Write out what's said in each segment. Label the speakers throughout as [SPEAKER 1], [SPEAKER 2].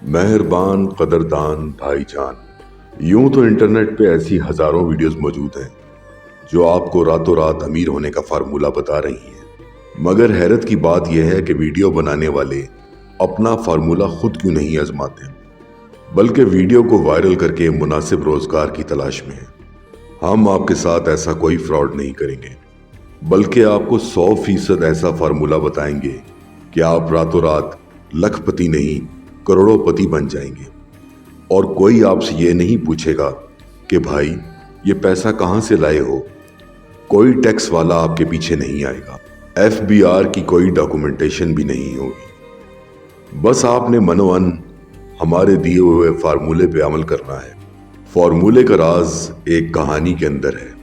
[SPEAKER 1] मेहरबान कदरदान भाई जान, यूं तो इंटरनेट पे ऐसी हजारों वीडियोस मौजूद हैं जो आपको रातों रात अमीर होने का फार्मूला बता रही हैं। मगर हैरत की बात यह है कि वीडियो बनाने वाले अपना फार्मूला खुद क्यों नहीं आजमाते, बल्कि वीडियो को वायरल करके मुनासिब रोजगार की तलाश में हैं। हम आपके साथ ऐसा कोई फ्रॉड नहीं करेंगे, बल्कि आपको 100% ऐसा फार्मूला बताएंगे कि आप रातों रात लखपति नहीं करोड़ोंपति बन जाएंगे। और कोई आपसे ये नहीं पूछेगा कि भाई ये पैसा कहाँ से लाए हो। कोई टैक्स वाला आपके पीछे नहीं आएगा, FBR की कोई डॉक्यूमेंटेशन भी नहीं होगी। बस आपने मनोअन हमारे दिए हुए फार्मूले पे अमल करना है। फार्मूले का राज एक कहानी के अंदर है।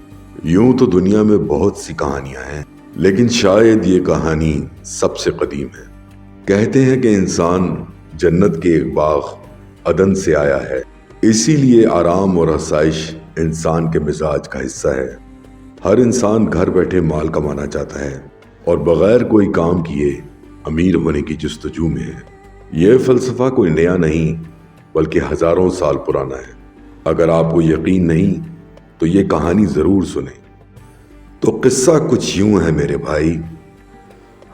[SPEAKER 1] यूं तो दुनिया में बहुत सी कहानियां हैं, लेकिन शायद ये कहानी सबसे कदीम है। कहते हैं कि इंसान जन्नत के एक बाग अदन से आया है, इसीलिए आराम और आसाइश इंसान के मिजाज का हिस्सा है। हर इंसान घर बैठे माल कमाना चाहता है और बगैर कोई काम किए अमीर होने की जुस्तजू में है। यह फलसफा कोई नया नहीं, बल्कि हजारों साल पुराना है। अगर आपको यकीन नहीं तो ये कहानी जरूर सुने। तो किस्सा कुछ यूं है मेरे भाई।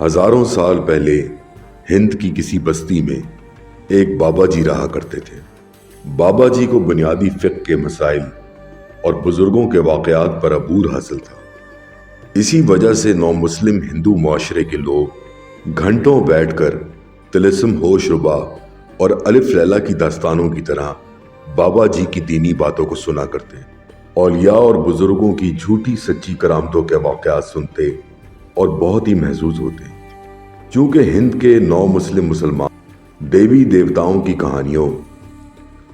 [SPEAKER 1] हजारों साल पहले हिंद की किसी बस्ती में एक बाबा जी रहा करते थे। बाबा जी को बुनियादी फिक्र के मसाइल और बुजुर्गों के वाकयात पर अबूर हासिल था। इसी वजह से नौ मुस्लिम हिंदू मुआशरे के लोग घंटों बैठकर तिलिस्म होश रुबा और अलिफ लैला की दास्तानों की तरह बाबा जी की दीनी बातों को सुना करते, औलिया और बुजुर्गों की झूठी सच्ची करामतों के वाकयात सुनते और बहुत ही महजूज होते। चूंकि हिंद के नौ मुस्लिम मुसलमान देवी देवताओं की कहानियों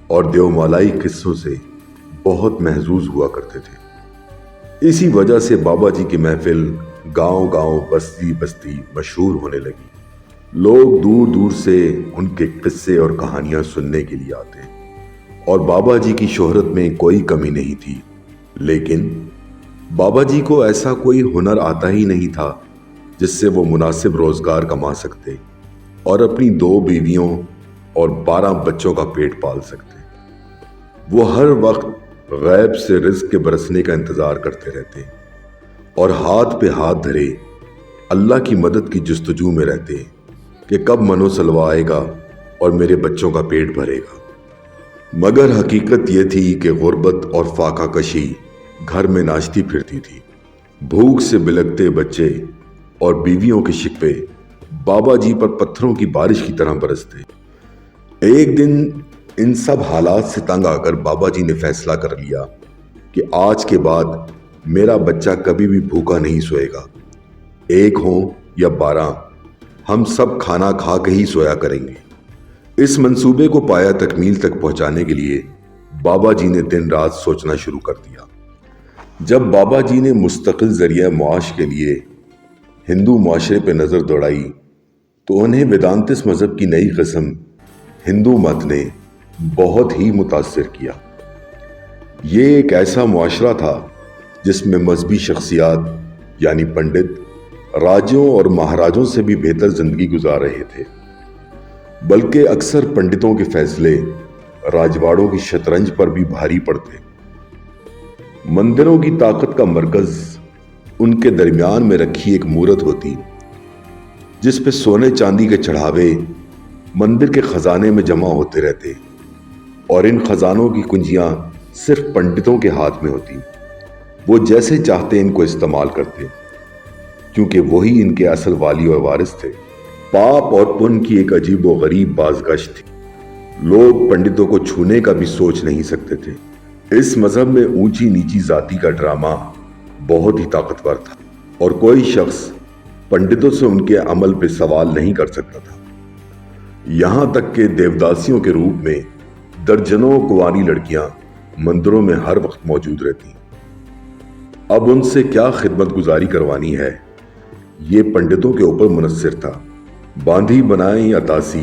[SPEAKER 1] और देवमालाई किस्सों से बहुत महजूज हुआ करते थे। इसी वजह से बाबा जी की महफिल गांव-गांव, बस्ती-बस्ती मशहूर होने लगी। लोग दूर दूर से उनके किस्से और कहानियां सुनने के लिए आते और बाबा जी की शोहरत में कोई कमी नहीं थी। लेकिन बाबा जी को ऐसा कोई हुनर आता ही नहीं था जिससे वो मुनासिब रोजगार कमा सकते और अपनी 2 बीवियों और 12 बच्चों का पेट पाल सकते। वो हर वक्त गैब से रिज़्क़ के बरसने का इंतजार करते रहते और हाथ पे हाथ धरे अल्लाह की मदद की जुस्तजू में रहते कि कब मनो सलवा आएगा और मेरे बच्चों का पेट भरेगा। मगर हकीकत ये थी कि गुर्बत और फाका कशी घर में नाचती फिरती थी। भूख से बिलखते बच्चे और बीवियों के शिकवे बाबा जी पर पत्थरों की बारिश की तरह बरसते। एक दिन इन सब हालात से तंग आकर बाबा जी ने फैसला कर लिया कि आज के बाद मेरा बच्चा कभी भी भूखा नहीं सोएगा। 1 हो या 12, हम सब खाना खा के ही सोया करेंगे। इस मंसूबे को पाया तकमील तक पहुंचाने के लिए बाबा जी ने दिन रात सोचना शुरू कर दिया। जब बाबा जी ने मुस्तकिल जरिया मुआश के लिए हिंदू मुआशरे पे नजर दौड़ाई तो उन्हें वेदांतिस मजहब की नई किस्म हिंदू मत ने बहुत ही मुतासिर किया। ये एक ऐसा मुआशरा था जिसमें मजहबी शख्सियात यानी पंडित राजों और महाराजों से भी बेहतर जिंदगी गुजार रहे थे। बल्कि अक्सर पंडितों के फैसले राजवाड़ों की शतरंज पर भी भारी पड़ते। मंदिरों की ताकत का मरकज उनके दरमियान में रखी एक मूरत होती जिस पे सोने चांदी के चढ़ावे मंदिर के खजाने में जमा होते रहते और इन खजानों की कुंजियां सिर्फ पंडितों के हाथ में होती। वो जैसे चाहते इनको इस्तेमाल करते, क्योंकि वही इनके असल वाली और वारिस थे। पाप और पुण्य की एक अजीब व गरीब बाज़गश्त थी। लोग पंडितों को छूने का भी सोच नहीं सकते थे। इस मजहब में ऊंची नीची जाति का ड्रामा बहुत ही ताकतवर था और कोई शख्स पंडितों से उनके अमल पे सवाल नहीं कर सकता था। यहां तक कि देवदासियों के रूप में दर्जनों कुंवारी लड़कियां मंदिरों में हर वक्त मौजूद रहती। अब उनसे क्या खिदमत गुजारी करवानी है, ये पंडितों के ऊपर मुनस्सिर था। बांधी बनाए या दासी,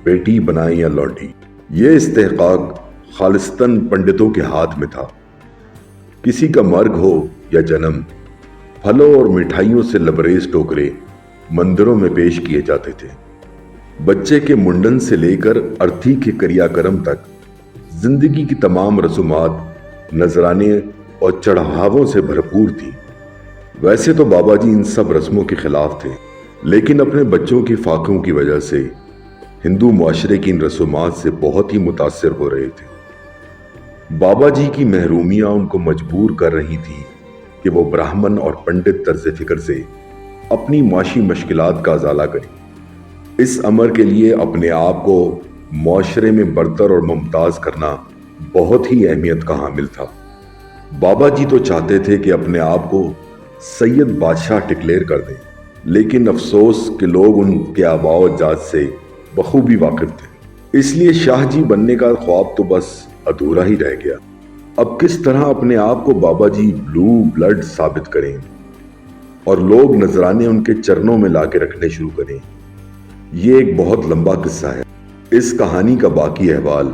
[SPEAKER 1] बेटी बनाए या लौंडी, ये इस्तेहकाक खालिस्तन पंडितों के हाथ में था। किसी का मर्ग हो या जन्म, फलों और मिठाइयों से लबरेज टोकरे मंदिरों में पेश किए जाते थे। बच्चे के मुंडन से लेकर अर्थी के क्रियाक्रम तक जिंदगी की तमाम रसूमात नजराने और चढ़ावों से भरपूर थी। वैसे तो बाबा जी इन सब रस्मों के खिलाफ थे, लेकिन अपने बच्चों की फाकों की वजह से हिंदू मुआशरे की इन रसूमात से बहुत ही मुतासिर हो रहे थे। बाबा जी की महरूमियां उनको मजबूर कर रही थी कि वो ब्राह्मण और पंडित तर्ज फिक्र से अपनी माशी मुश्किलात का अजाला करें। इस अमर के लिए अपने आप को मुआशरे में बरतर और मुमताज करना बहुत ही अहमियत का हामिल था। बाबा जी तो चाहते थे कि अपने आप को सैयद बादशाह डिक्लेयर कर दें, लेकिन अफसोस कि लोग उनके आबाओ जात से बखूबी वाकिफ थे, इसलिए शाह जी बनने का ख्वाब तो बस अधूरा ही रह गया। अब किस तरह अपने आप को बाबा जी ब्लू ब्लड साबित करें और लोग नजराने उनके चरणों में लाके रखने शुरू करें, ये एक बहुत लंबा किस्सा है। इस कहानी का बाकी अहवाल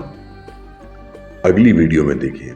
[SPEAKER 1] अगली वीडियो में देखिए।